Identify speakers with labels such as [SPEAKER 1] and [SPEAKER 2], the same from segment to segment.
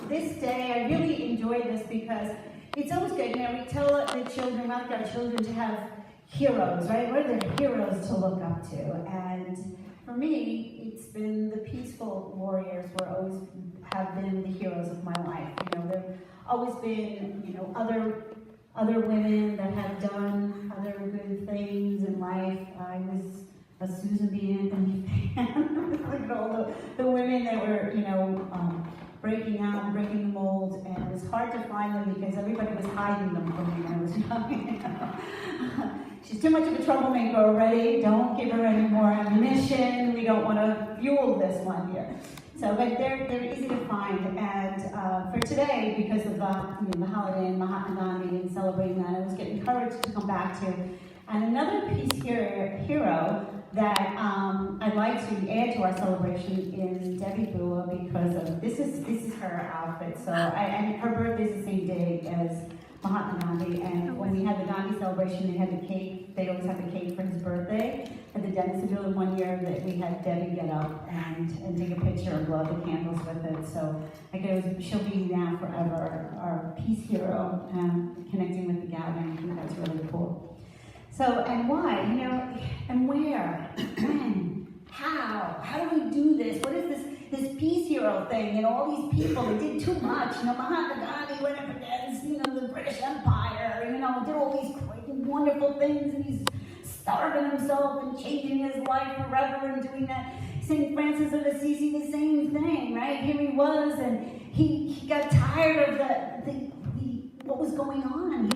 [SPEAKER 1] This day, I really enjoy this because it's always good. You know, we tell the children, we want our children to have heroes, right? What are the heroes to look up to? And for me, it's been the peaceful warriors who always have been the heroes of my life. You know, there've always been, you know, other women that have done other good things in life. I was a Susan B. Anthony fan. Look at all the women that were, you know, breaking out and breaking the mold, and it was hard to find them because everybody was hiding them from me when I was young. You know? She's too much of a troublemaker already. Don't give her any more ammunition. We don't want to fuel this one here. So, but they're easy to find, and for today, because of the holiday and Mahatma Gandhi and celebrating that, I was getting encouraged to come back to. And another peace hero that I'd like to add to our celebration is Debbie Bua, because of this is her outfit. So, and her birthday is the same day as Mahatma Gandhi, and when we had the Gandhi celebration, they had the cake. They always have the cake for his birthday. At the dentist building one year, that we had Debbie get up and take a picture and blow out the candles with it. So I guess she'll be now forever our peace hero, connecting with the gathering. I think that's really cool. So, and why? You know, and where? When? How do we do this? What is this peace hero thing? And all these people, they did too much. You know, Mahatma Gandhi went up against, you know, the British Empire, you know, did all these wonderful things, and he's starving himself and changing his life forever and doing that. St. Francis of Assisi, the same thing, right? Here he was, and he got tired of the what was going on.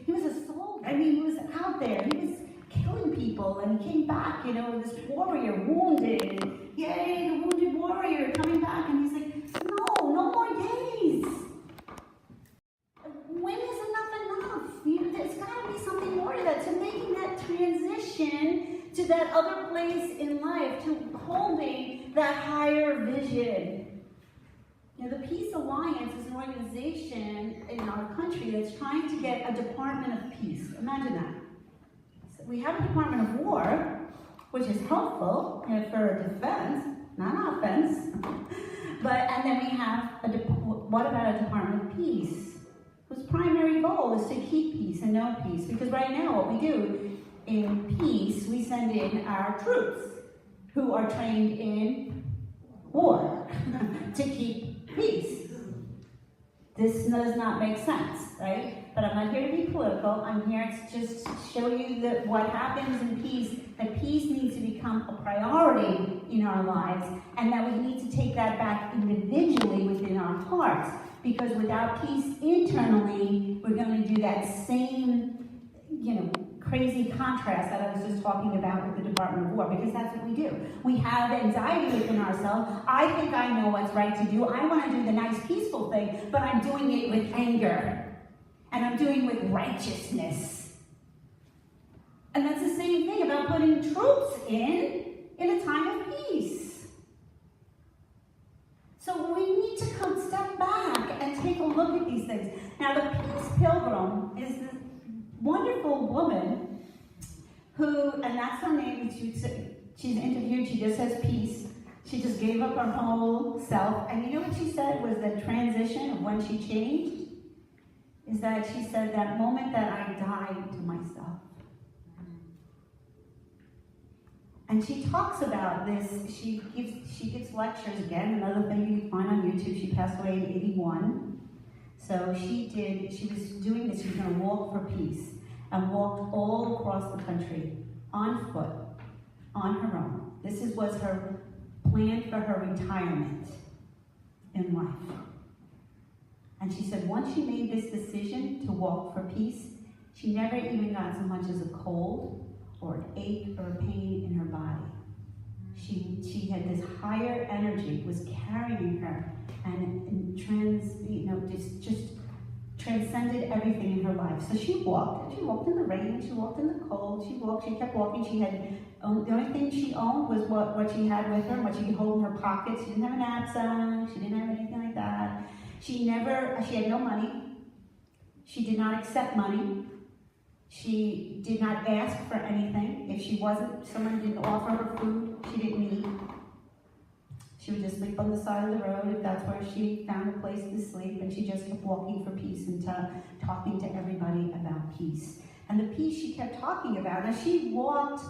[SPEAKER 1] He was a soldier. I mean, he was out there. He was killing people, and he came back, you know, this warrior, wounded. Yay, the wounded warrior coming back, and he's like, no more yays. When is enough? There's got to be something more to that, to making that transition to that other place in life, to holding that higher vision. You know, the Peace Alliance is an organization in our country that's trying to get a Department of Peace. Imagine that. So we have a Department of War, which is helpful, you know, for defense, not offense. And then we have what about a Department of Peace, whose primary goal is to keep peace and know peace? Because right now, what we do in peace, we send in our troops who are trained in war to keep peace. This does not make sense, right? But I'm not here to be political. I'm here to just show you that what happens in peace, that peace needs to become a priority in our lives, and that we need to take that back individually within our hearts. Because without peace internally, we're going to do that same, you know, crazy contrast that I was just talking about with the Department of War, because that's what we do. We have anxiety within ourselves. I think I know what's right to do. I want to do the nice, peaceful thing, but I'm doing it with anger. And I'm doing it with righteousness. And that's the same thing about putting troops in a time of peace. So we need to step back and take a look at these things. Now, the Peace Pilgrim is this wonderful woman who, and that's her name, she's interviewed, she just says peace. She just gave up her whole self. And you know what she said was the transition of when she changed? Is that she said, that moment that I died to myself. And she talks about this, she gives lectures, again, another thing you can find on YouTube. She passed away in 81. So she was doing this, she was going to walk for peace, and walked all across the country, on foot, on her own. This was her plan for her retirement in life. And she said once she made this decision to walk for peace, she never even got so much as a cold or an ache or a pain in her body. She had this higher energy, was carrying her, and just transcended everything in her life. So she walked in the rain, she walked in the cold, she kept walking. She had, the only thing she owned was what she had with her, what she could hold in her pocket. She didn't have a knapsack, she didn't have anything like that. She had no money. She did not accept money. She did not ask for anything. If someone didn't offer her food, she didn't eat. She would just sleep on the side of the road if that's where she found a place to sleep, and she just kept walking for peace and talking to everybody about peace. And the peace she kept talking about, as she walked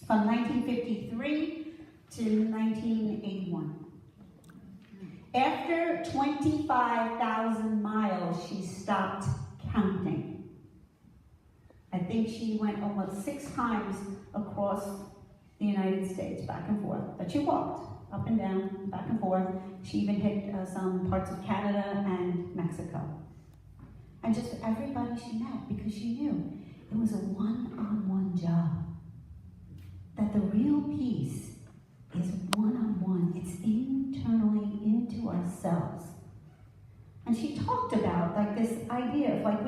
[SPEAKER 1] from 1953 to 1981. After 25,000 miles, she stopped counting. I think she went almost 6 times across the United States, back and forth. But she walked up and down, back and forth. She even hit some parts of Canada and Mexico. And just everybody she met, because she knew it was a one-on-one job. That the real peace is one-on-one. It's internally into ourselves. And she talked about like this idea of like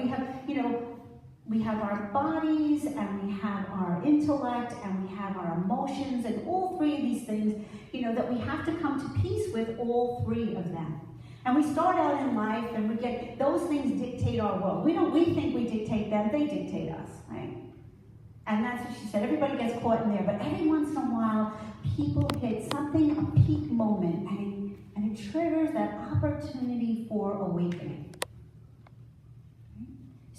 [SPEAKER 1] we have our bodies, and we have our intellect, and we have our emotions, and all 3 of these things, that we have to come to peace with all 3 of them. And we start out in life, and we get, those things dictate our world. We think we dictate them, they dictate us, right? And that's what she said. Everybody gets caught in there, but every once in a while, people hit something, a peak moment, and it triggers that opportunity for awakening.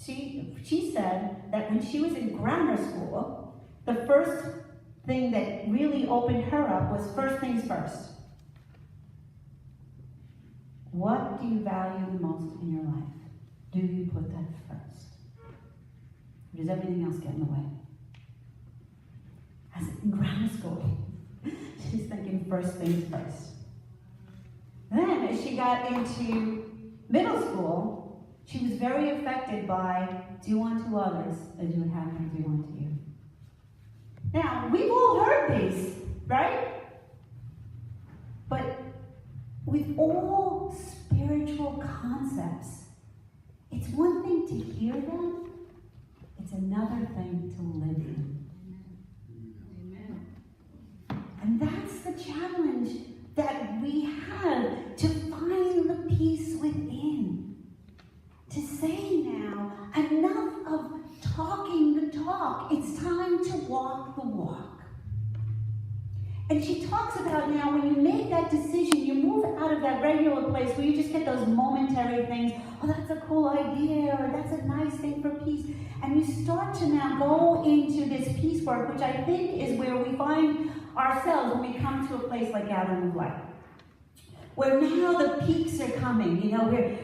[SPEAKER 1] She said that when she was in grammar school, the first thing that really opened her up was first things first. What do you value the most in your life? Do you put that first? Or does everything else get in the way? As in grammar school, she's thinking first things first. Then, as she got into middle school, she was very affected by do unto others as you would have them do unto you. Now, we've all heard these, right? But with all spiritual concepts, it's one thing to hear them, it's another thing to live them. Amen. And that's the challenge that we have, to find the peace within. To say now, enough of talking the talk. It's time to walk the walk. And she talks about now, when you make that decision, you move out of that regular place where you just get those momentary things. Oh, that's a cool idea, or that's a nice thing for peace. And you start to now go into this peace work, which I think is where we find ourselves when we come to a place like Gathering of Light. Where now the peaks are coming,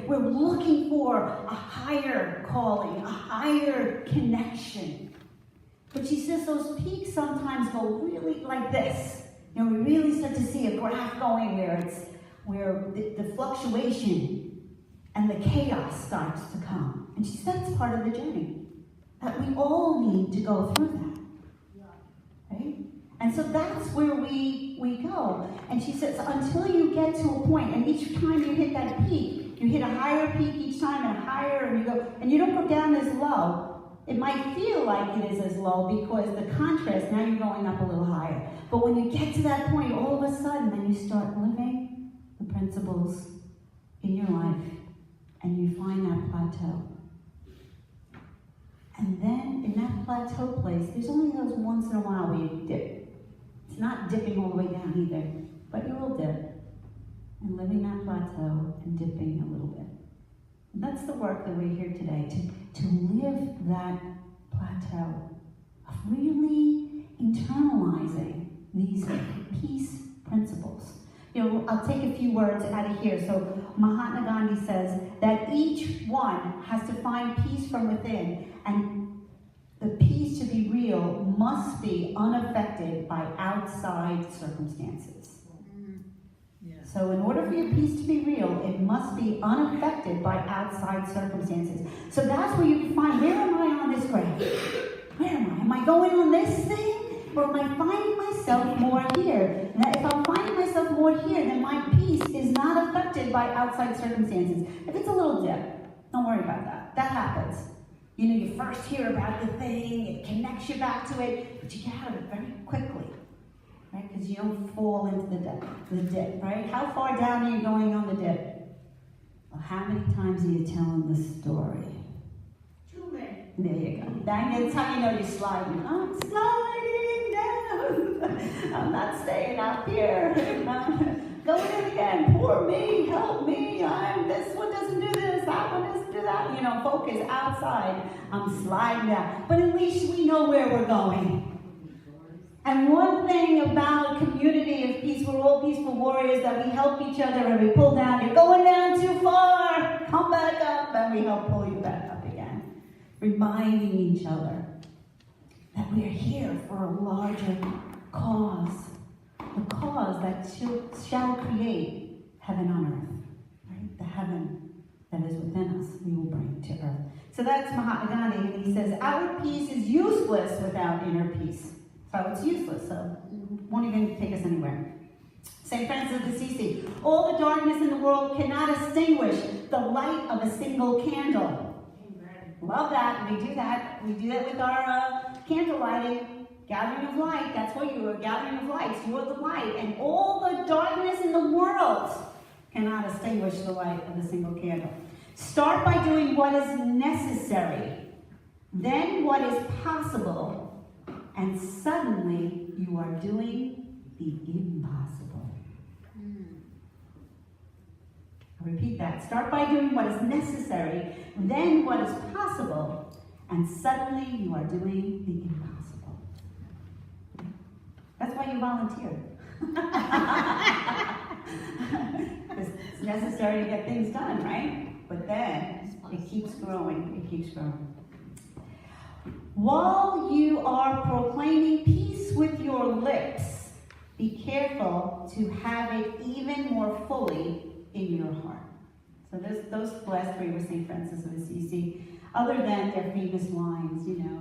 [SPEAKER 1] we're looking for a higher calling, a higher connection. But she says those peaks sometimes go really like this. We really start to see a graph going where the fluctuation and the chaos starts to come. And she said it's part of the journey, that we all need to go through that. Right? And so that's where we go. And she says, until you get to a point, and each time you hit that peak, you hit a higher peak each time and higher, and you don't go down as low. It might feel like it is as low because the contrast, now you're going up a little higher. But when you get to that point, all of a sudden, then you start living the principles in your life, and you find that plateau. And then in that plateau place, there's only those once in a while where you dip. It's not dipping all the way down either, but you will dip. And living that plateau and dipping a little bit. And that's the work that we're here today, to live that plateau of really internalizing these peace principles. I'll take a few words out of here. So Mahatma Gandhi says that each one has to find peace from within, and the peace to be real must be unaffected by outside circumstances. Yeah. So in order for your peace to be real, it must be unaffected by outside circumstances. So that's where you find, where am I on this graph? Where am I? Am I going on this thing? Or am I finding myself more here? Now, if I'm finding myself more here, then my peace is not affected by outside circumstances. If it's a little dip, don't worry about that. That happens. You first hear about the thing, it connects you back to it, but you get out of it very quickly, right? Because you don't fall into the dip, right? How far down are you going on the dip? Well, how many times are you telling the story? Too many. There you go. That's how you know you're sliding. I'm sliding down. I'm not staying up here. Going in again, poor me, help me, this one doesn't do this, that one doesn't do that. You know, focus outside, I'm sliding down. But at least we know where we're going. And one thing about community of peace, we're all peaceful warriors, that we help each other and we pull down. You're going down too far, come back up, and we help pull you back up again. Reminding each other that we are here for a larger cause. The cause that shall create heaven on earth, right? The heaven that is within us, we will bring to earth. So that's Mahatma Gandhi, and he says, our peace is useless without inner peace. So it's useless, so it won't even take us anywhere. St. Francis of Assisi, all the darkness in the world cannot extinguish the light of a single candle. Amen. Love that, we do that. We do that with our candle lighting. Gathering of light, that's what you are, gathering of lights. You are the light. And all the darkness in the world cannot extinguish the light of a single candle. Start by doing what is necessary, then what is possible, and suddenly you are doing the impossible. I'll repeat that. Start by doing what is necessary, then what is possible, and suddenly you are doing the impossible. That's why you volunteer. It's necessary to get things done, right? But then it keeps growing. It keeps growing. While you are proclaiming peace with your lips, be careful to have it even more fully in your heart. So those last three were St. Francis of Assisi. Other than their famous lines, you know,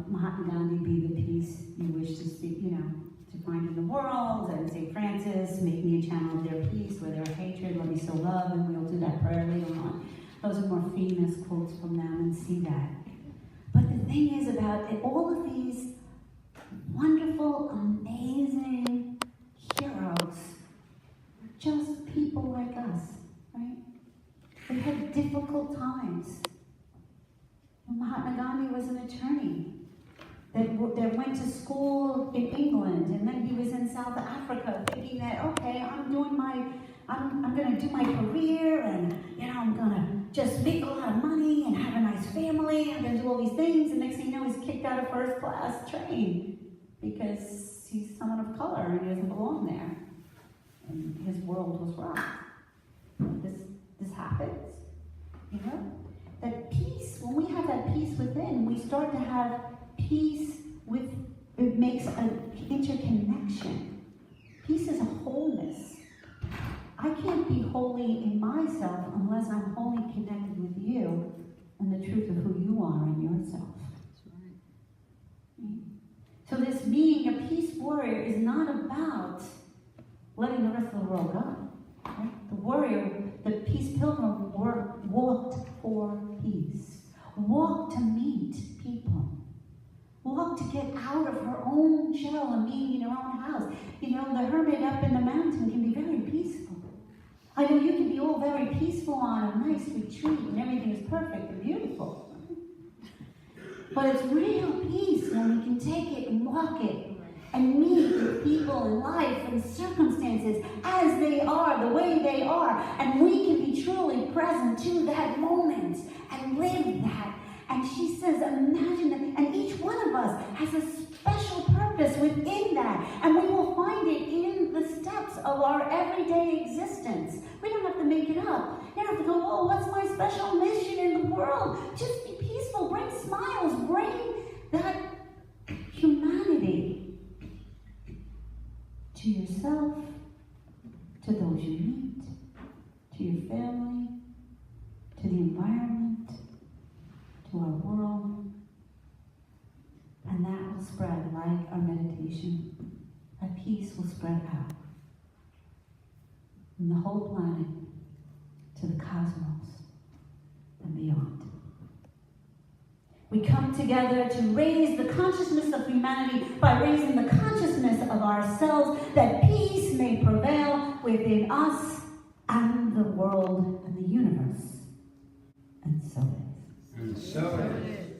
[SPEAKER 1] Mahatma Gandhi, be the peace you wish to see, you know, to find in the world, and St. Francis, make me a channel of their peace, where their hatred, let me so love, and we'll do that prayer later on. Those are more famous quotes from them, and see that. But the thing is about it, all of these wonderful, amazing heroes, just people like us, right? They had difficult times. Mahatma Gandhi was an attorney that went to school in England, and then he was in South Africa thinking that, okay, I'm going to do my career, and, you know, I'm going to just make a lot of money and have a nice family, I'm going to do all these things, and next thing you know, he's kicked out of first class train because he's someone of color and he doesn't belong there. And his world was rocked. This happens, you know? That peace, when we have that peace within, we start to have peace with, it makes an interconnection. Peace is a wholeness. I can't be holy in myself unless I'm wholly connected with you and the truth of who you are in yourself. That's right. So this being a peace warrior is not about letting the rest of the world go. Right? The warrior, the peace pilgrim, walked for peace. Walked to meet people. Walked to get out of her own shell and being in her own house. You know, the hermit up in the mountain can be very peaceful. I know you can be all very peaceful on a nice retreat and everything is perfect and beautiful. But it's real peace when we can take it and walk it and meet with people in life and circumstances as they are, the way they are. And we can be truly present to that moment and live that. And she says, imagine that. And each one of us has a special purpose within that. And we will find it in the steps of our everyday existence. We don't have to make it up. You don't have to go, oh, what's my special mission in the world? Just be peaceful, bring smiles, bring that humanity to yourself, to those you meet, to your family, to the environment, to our world. And that will spread like our meditation. That peace will spread out from the whole planet to the cosmos and beyond. We come together to raise the consciousness of humanity by raising the consciousness of ourselves, that peace may prevail within us and the world and the universe. And so it is.
[SPEAKER 2] And so it is.